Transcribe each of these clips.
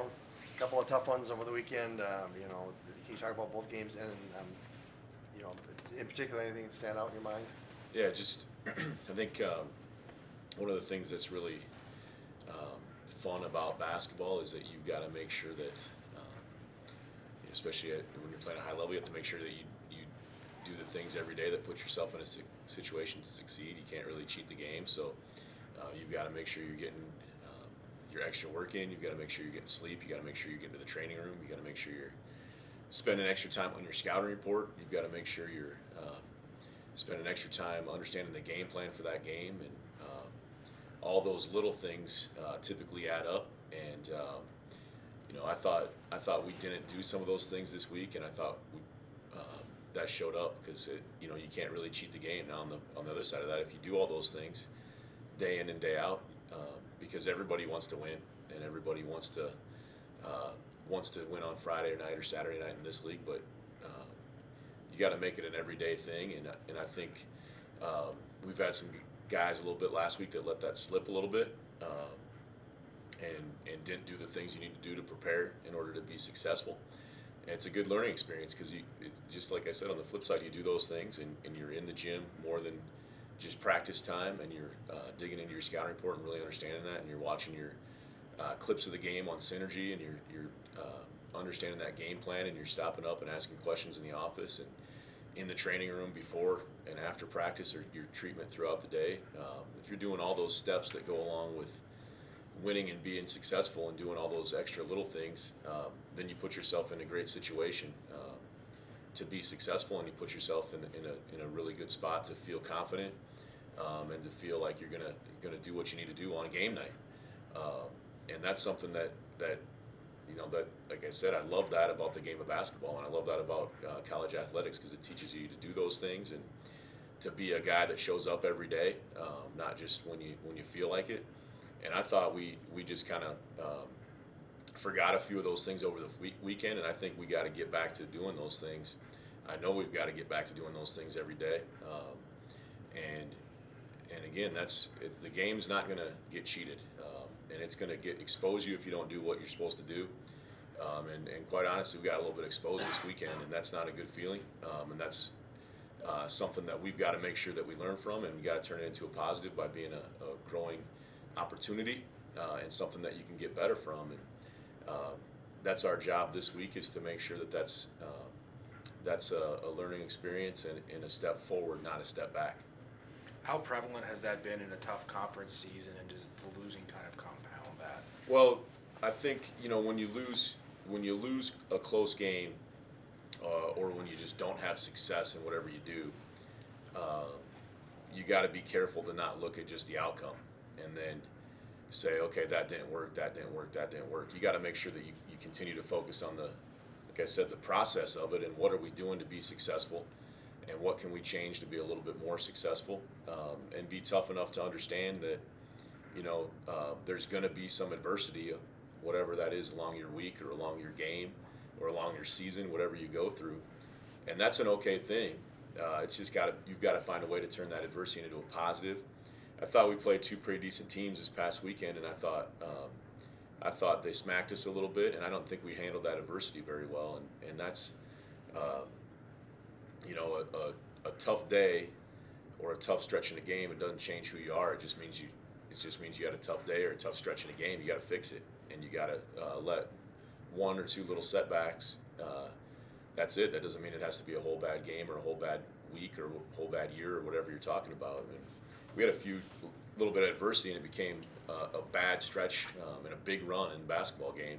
a couple of tough ones over the weekend. Can you talk about both games and in particular, anything that stand out in your mind? Yeah, just I think one of the things that's really fun about basketball is that you've got to make sure that, especially when you're playing at a high level, you have to make sure that you do the things every day that put yourself in a situation to succeed. You can't really cheat the game, so you've got to make sure you're getting your extra work in. You've got to make sure you're getting sleep. You got to make sure you get into the training room. You got to make sure you're spending extra time on your scouting report. You've got to make sure you're spending extra time understanding the game plan for that game, and all those little things typically add up. And I thought we didn't do some of those things this week, and I thought that showed up because you can't really cheat the game. Now on the other side of that, if you do all those things day in and day out, because everybody wants to win and everybody wants to win on Friday night or Saturday night in this league, but you got to make it an everyday thing. And I think we've had some guys a little bit last week that let that slip a little bit, and didn't do the things you need to do to prepare in order to be successful. And it's a good learning experience because it's just like I said, on the flip side, you do those things and you're in the gym more than just practice time, and you're digging into your scouting report and really understanding that, and you're watching your clips of the game on Synergy, and you're understanding that game plan, and you're stopping up and asking questions in the office and in the training room before and after practice, or your treatment throughout the day. If you're doing all those steps that go along with winning and being successful and doing all those extra little things, then you put yourself in a great situation to be successful, and you put yourself in a really good spot to feel confident, and to feel like you're gonna do what you need to do on game night. And that's something that like I said, I love that about the game of basketball, and I love that about college athletics, because it teaches you to do those things and to be a guy that shows up every day, not just when you feel like it. And I thought we just kind of forgot a few of those things over the weekend, and I think we got to get back to doing those things. I know we've got to get back to doing those things every day. And again, the game's not going to get cheated, and it's going to expose you if you don't do what you're supposed to do. And quite honestly, we got a little bit exposed this weekend, and that's not a good feeling. And that's something that we've got to make sure that we learn from, and we got to turn it into a positive by being a growing opportunity, and something that you can get better from. And that's our job this week, is to make sure that that's a learning experience and a step forward, not a step back. How prevalent has that been in a tough conference season, and does the losing kind of compound that? Well, I think when you lose a close game, or when you just don't have success in whatever you do, you got to be careful to not look at just the outcome and then say, okay, that didn't work, that didn't work, that didn't work. You got to make sure that you continue to focus on like I said, the process of it, and what are we doing to be successful, and what can we change to be a little bit more successful, and be tough enough to understand that there's going to be some adversity, whatever that is, along your week or along your game or along your season, whatever you go through, and that's an okay thing. It's just you've got to find a way to turn that adversity into a positive. I thought we played two pretty decent teams this past weekend, and I thought they smacked us a little bit, and I don't think we handled that adversity very well. And that's a tough day or a tough stretch in a game. It doesn't change who you are. It just means you had a tough day or a tough stretch in a game. You got to fix it, and you got to let one or two little setbacks. That's it. That doesn't mean it has to be a whole bad game or a whole bad week or a whole bad year or whatever you're talking about. I mean, we had a little bit of adversity, and it became a bad stretch and a big run in a basketball game,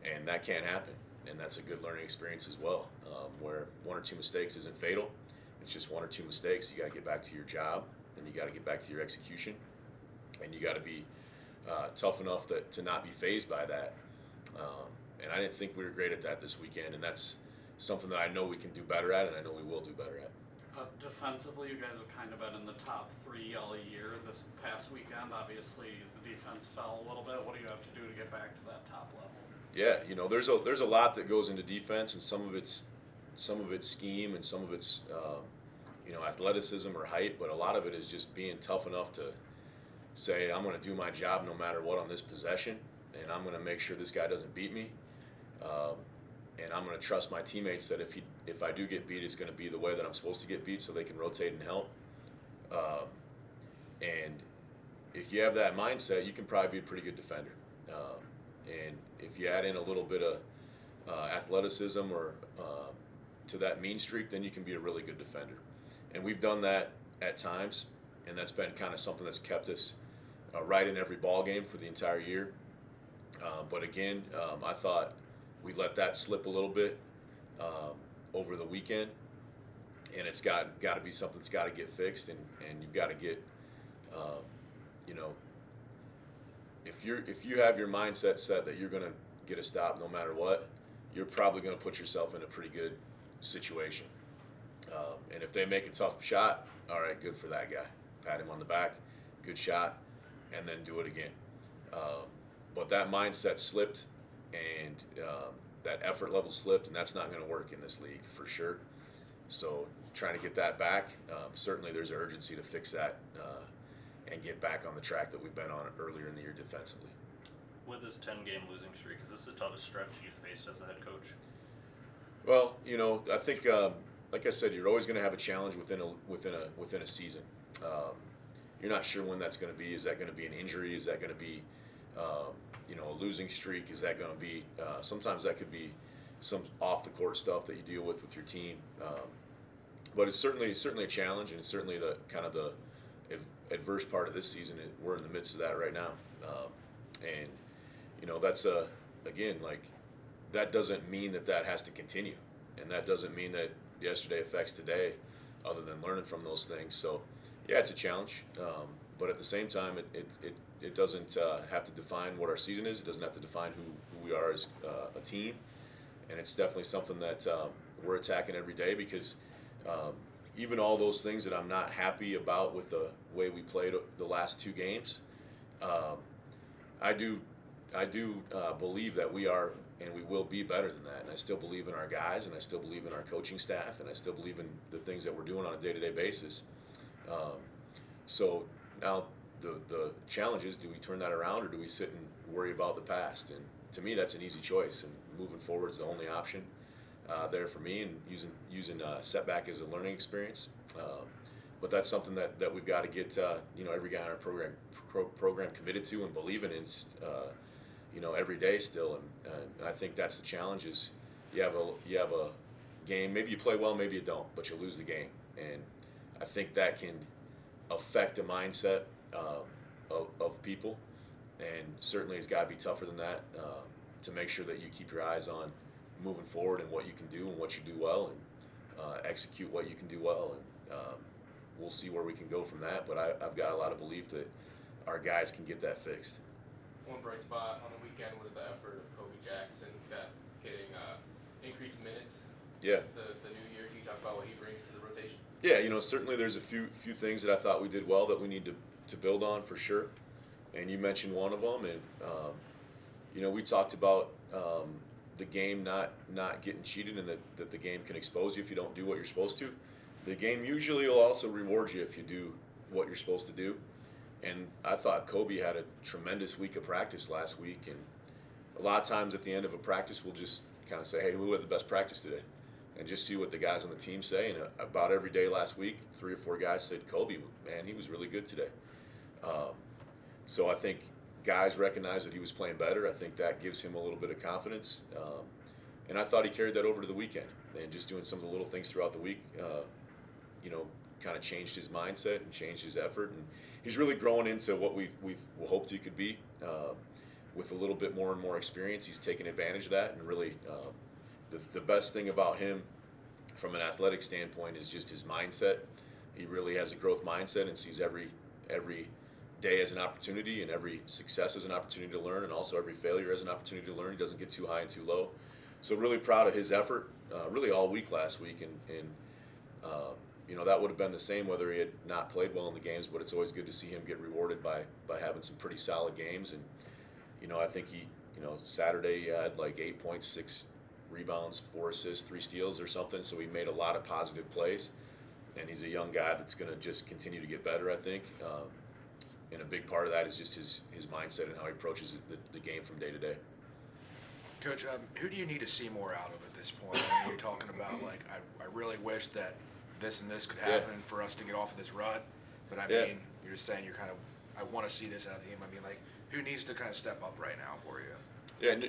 and that can't happen. And that's a good learning experience as well, where one or two mistakes isn't fatal. It's just one or two mistakes. You got to get back to your job, and you got to get back to your execution, and you got to be tough enough to not be fazed by that. And I didn't think we were great at that this weekend, and that's something that I know we can do better at, and I know we will do better at. Defensively, you guys have kind of been in the top three all year. This past weekend, obviously, the defense fell a little bit. What do you have to do to get back to that top level? Yeah, there's a lot that goes into defense, and some of it's scheme, and some of it's athleticism or height, but a lot of it is just being tough enough to say, I'm going to do my job no matter what on this possession, and I'm going to make sure this guy doesn't beat me. And I'm going to trust my teammates that if I do get beat, it's going to be the way that I'm supposed to get beat, so they can rotate and help. And if you have that mindset, you can probably be a pretty good defender. And if you add in a little bit of athleticism or to that mean streak, then you can be a really good defender. And we've done that at times, and that's been kind of something that's kept us right in every ball game for the entire year. But again, I thought we let that slip a little bit over the weekend, and it's got to be something that's got to get fixed, and you've got to get, if you have your mindset set that you're going to get a stop no matter what, you're probably going to put yourself in a pretty good situation. And if they make a tough shot, all right, good for that guy. Pat him on the back, good shot, and then do it again. But that mindset slipped, and that effort level slipped, and that's not going to work in this league for sure. So trying to get that back, certainly there's an urgency to fix that and get back on the track that we've been on earlier in the year defensively. With this 10-game losing streak, is this the toughest stretch you've faced as a head coach? Well, I think, like I said, you're always going to have a challenge within a season. You're not sure when that's going to be. Is that going to be an injury? Is that going to be, a losing streak? Is that going to be? Sometimes that could be some off the court stuff that you deal with your team. But it's certainly a challenge, and it's certainly the kind of the adverse part of this season. We're in the midst of that right now, and that's again, like, that doesn't mean that has to continue, and that doesn't mean that yesterday affects today, other than learning from those things. So yeah, it's a challenge, but at the same time, it doesn't have to define what our season is. It doesn't have to define who we are as a team, and it's definitely something that we're attacking every day, because even all those things that I'm not happy about with the way we played the last two games, I do believe that we are and we will be better than that. And I still believe in our guys, and I still believe in our coaching staff, and I still believe in the things that we're doing on a day-to-day basis. So now the challenge is, do we turn that around, or do we sit and worry about the past? And to me, that's an easy choice, and moving forward is the only option there for me, and using setback as a learning experience. But that's something that we've got to get every guy in our program committed to and believing in every day still. And I think that's the challenge. Is you have a game, maybe you play well, maybe you don't, but you lose the game. And I think that can affect the mindset of people, and certainly it's got to be tougher than that to make sure that you keep your eyes on moving forward and what you can do and what you do well, and execute what you can do well. And we'll see where we can go from that, but I've got a lot of belief that our guys can get that fixed. One bright spot on the weekend was the effort of Kobe Jackson. Getting increased minutes since the new year. Can you talk about what he brings to the rotation? Yeah, certainly there's a few things that I thought we did well that we need to build on for sure. And you mentioned one of them, and we talked about the game not getting cheated, and that the game can expose you if you don't do what you're supposed to. The game usually will also reward you if you do what you're supposed to do. And I thought Kobe had a tremendous week of practice last week, and a lot of times at the end of a practice, we'll just kind of say, hey, who had the best practice today? And just see what the guys on the team say. And about every day last week, 3 or 4 guys said, Kobe, man, he was really good today. So I think guys recognize that he was playing better. I think that gives him a little bit of confidence. And I thought he carried that over to the weekend. And just doing some of the little things throughout the week, kind of changed his mindset and changed his effort. And he's really growing into what we've hoped he could be. With a little bit more and more experience, he's taken advantage of that. And really, the best thing about him from an athletic standpoint is just his mindset. He really has a growth mindset and sees every day as an opportunity, and every success as an opportunity to learn, and also every failure as an opportunity to learn. He doesn't get too high and too low. So really proud of his effort, really all week last week. And that would have been the same whether he had not played well in the games, but it's always good to see him get rewarded by having some pretty solid games. And, I think he, Saturday he had like 8 points, 6 rebounds, 4 assists, 3 steals or something. So he made a lot of positive plays, and he's a young guy that's going to just continue to get better, I think. a big part of that is just his mindset and how he approaches the game from day to day. Coach, who do you need to see more out of at this point? I mean, you're talking about, like, I really wish that this and this could happen for us to get off of this rut. But, I mean, you're just saying I want to see this out of the team. I mean, like, who needs to kind of step up right now for you? Yeah, and,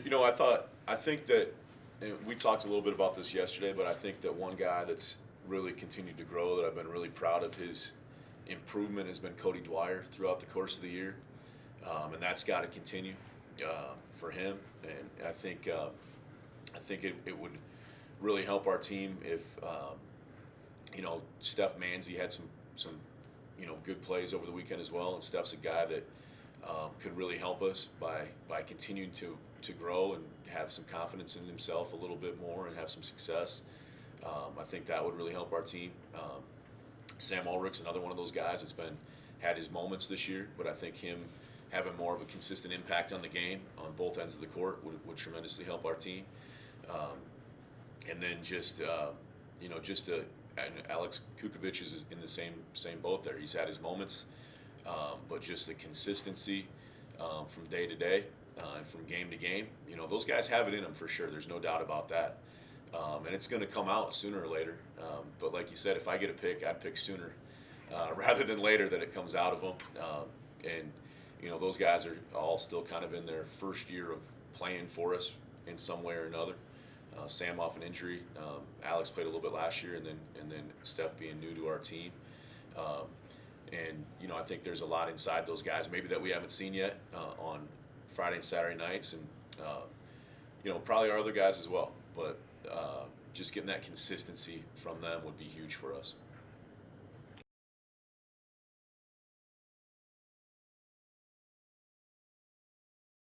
I think that, and we talked a little bit about this yesterday, but I think that one guy that's really continued to grow, that I've been really proud of his improvement, has been Cody Dwyer throughout the course of the year. And that's got to continue for him. And I think it would really help our team if, Steph Manzi had some good plays over the weekend as well. And Steph's a guy that could really help us by continuing to grow and have some confidence in himself a little bit more and have some success. I think that would really help our team. Sam Ulrich's another one of those guys that's had his moments this year, but I think him having more of a consistent impact on the game on both ends of the court would tremendously help our team. And then and Alex Kukovic is in the same boat there. He's had his moments, but just the consistency from day to day and from game to game. Those guys have it in them for sure. There's no doubt about that. And it's going to come out sooner or later. But like you said, if I get a pick, I'd pick sooner rather than later that it comes out of them. Those guys are all still kind of in their first year of playing for us in some way or another. Sam off an injury. Alex played a little bit last year, and then Steph being new to our team. I think there's a lot inside those guys maybe that we haven't seen yet on Friday and Saturday nights, and probably our other guys as well. But just getting that consistency from them would be huge for us.